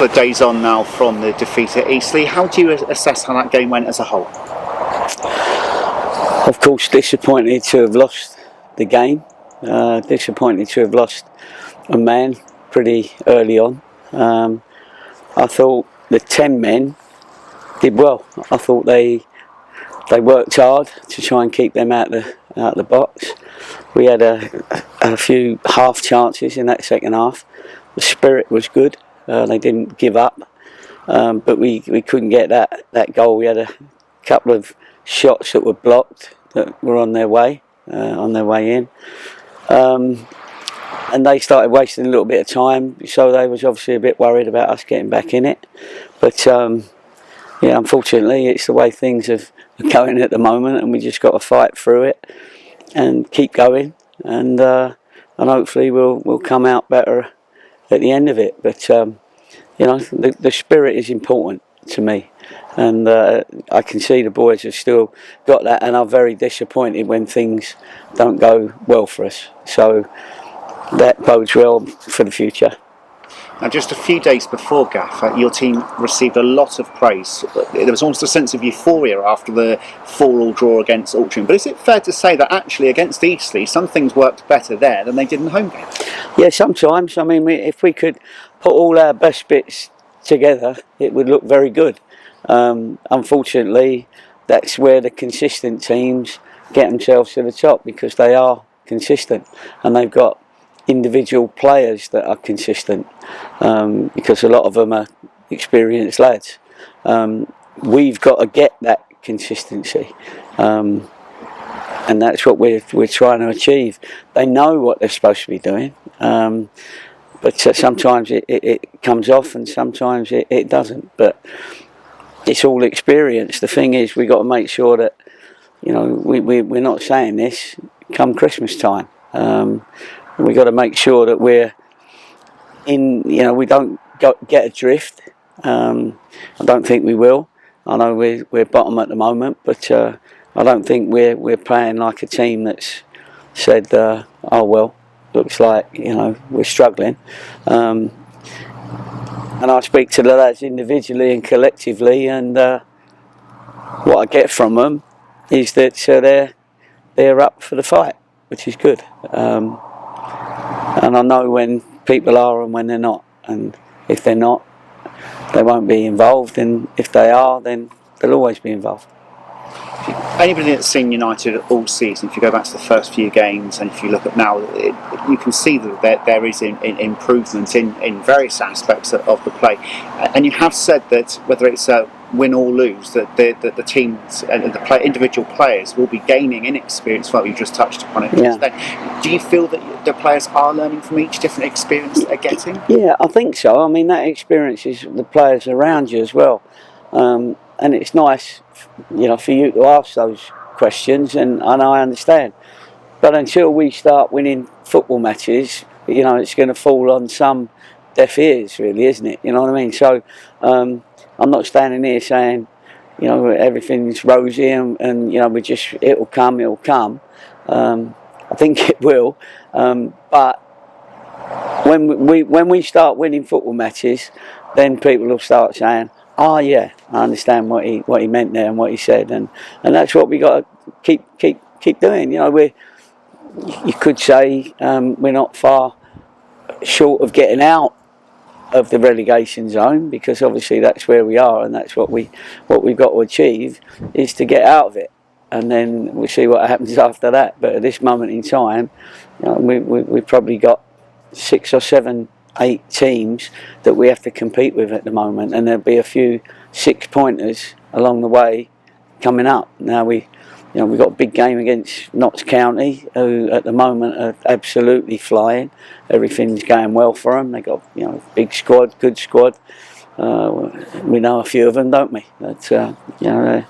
couple of days on now from the defeat at Eastleigh. How do you assess how that game went as a whole? Of course, disappointed to have lost the game. Disappointed to have lost a man pretty early on. I thought the 10 men did well. I thought they worked hard to try and keep them out the box. We had a few half chances in that second half. The spirit was good. They didn't give up, but we couldn't get that goal. We had a couple of shots that were blocked that were on their way in. And they started wasting a little bit of time, so they was obviously a bit worried about us getting back in it. But yeah, unfortunately, it's the way things are going at the moment, and we just got to fight through it and keep going, and hopefully we'll come out better at the end of it. But you know, the spirit is important to me, and I can see the boys have still got that, and are very disappointed when things don't go well for us. So that bodes well for the future. Now, just a few days before Gaffer, your team received a lot of praise. There was almost a sense of euphoria after the 4-4 draw against Altrincham. But is it fair to say that actually against Eastleigh, some things worked better there than they did in the home game? Yeah, sometimes. I mean, if we could put all our best bits together, it would look very good. Unfortunately, that's where the consistent teams get themselves to the top, because they are consistent and they've got individual players that are consistent, because a lot of them are experienced lads. We've got to get that consistency, and that's what we're trying to achieve. They know what they're supposed to be doing, but sometimes it comes off and sometimes it doesn't. But it's all experience. The thing is, we've got to make sure that, you know, we're not saying this come Christmas time. We've got to make sure that we're in, you know, we don't get adrift. I don't think we will. I know we're bottom at the moment, but I don't think we're playing like a team that's said, oh well, looks like, you know, we're struggling. And I speak to the lads individually and collectively, and what I get from them is that they're up for the fight, which is good. And I know when people are and when they're not, and if they're not, they won't be involved, and if they are, then they'll always be involved. Anybody that's seen United all season, if you go back to the first few games and if you look at now, you can see that there is improvement in various aspects of the play. And you have said that whether it's a win or lose, that the teams and the individual players will be gaining in experience. Well, you just touched upon it. Yeah. Do you feel that the players are learning from each different experience they're getting? Yeah, I think so. I mean, that experience is the players around you as well. And it's nice, you know, for you to ask those questions, and I understand. But until we start winning football matches, you know, it's going to fall on some deaf ears, really, isn't it? You know what I mean? So I'm not standing here saying, you know, everything's rosy and you know, it'll come. I think it will. But when we start winning football matches, then people will start saying, oh yeah, I understand what he meant there and what he said, and that's what we got to keep doing. You know, you could say we're not far short of getting out of the relegation zone, because obviously that's where we are, and that's what we've got to achieve, is to get out of it, and then we'll see what happens after that. But at this moment in time, you know, we've probably got 6 or 7, 8 teams that we have to compete with at the moment, and there'll be a few 6-pointers along the way coming up. Now we've got a big game against Notts County, who at the moment are absolutely flying. Everything's going well for them. They got, you know, big squad, good squad. We know a few of them, don't we? But you know,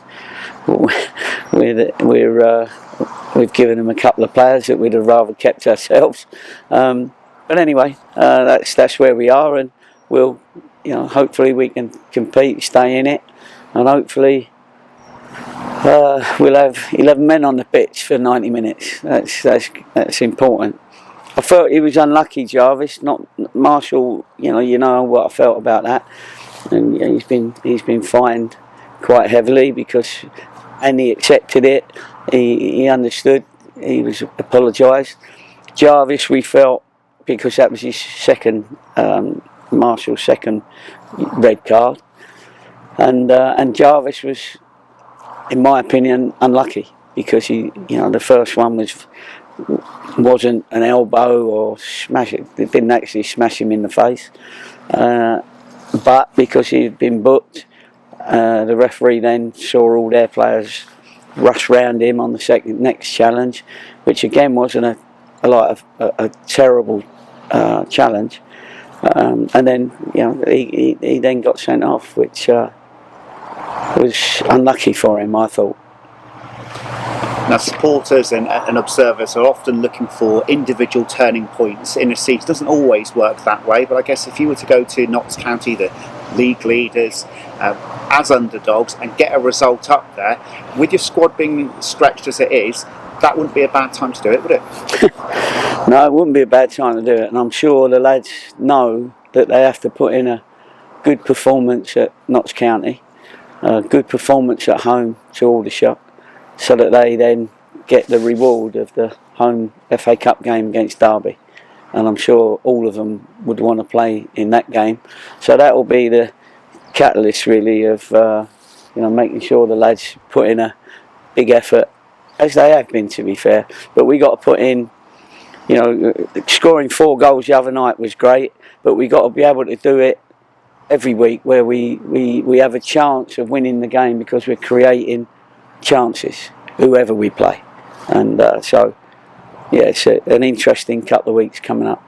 we've given them a couple of players that we'd have rather kept ourselves. But anyway, that's where we are, and we'll, you know, hopefully we can compete, stay in it, and hopefully we'll have 11 men on the pitch for 90 minutes. That's important. I felt he was unlucky, Jarvis. Not Marshall. You know what I felt about that, and he's been fined quite heavily and he accepted it. He understood. He was apologised. Jarvis, we felt, because that was his second, Marshall's second red card, and Jarvis was, in my opinion, unlucky because the first one wasn't an elbow or smash it. It didn't actually smash him in the face, but because he'd been booked, the referee then saw all their players rush round him on the next challenge, which again wasn't a terrible challenge, and then he then got sent off, which was unlucky for him, I thought. Now, supporters and observers are often looking for individual turning points in a season. It doesn't always work that way, but I guess if you were to go to Notts County, the league leaders, as underdogs, and get a result up there, with your squad being stretched as it is, that wouldn't be a bad time to do it, would it? No, it wouldn't be a bad time to do it, and I'm sure the lads know that they have to put in a good performance at Notts County, a good performance at home to Aldershot, so that they then get the reward of the home FA Cup game against Derby. And I'm sure all of them would want to play in that game. So that will be the catalyst, really, of making sure the lads put in a big effort, as they have been, to be fair. But we got to put in, scoring 4 goals the other night was great, but we got to be able to do it every week, where we have a chance of winning the game because we're creating chances, whoever we play. And so, yeah, it's an interesting couple of weeks coming up.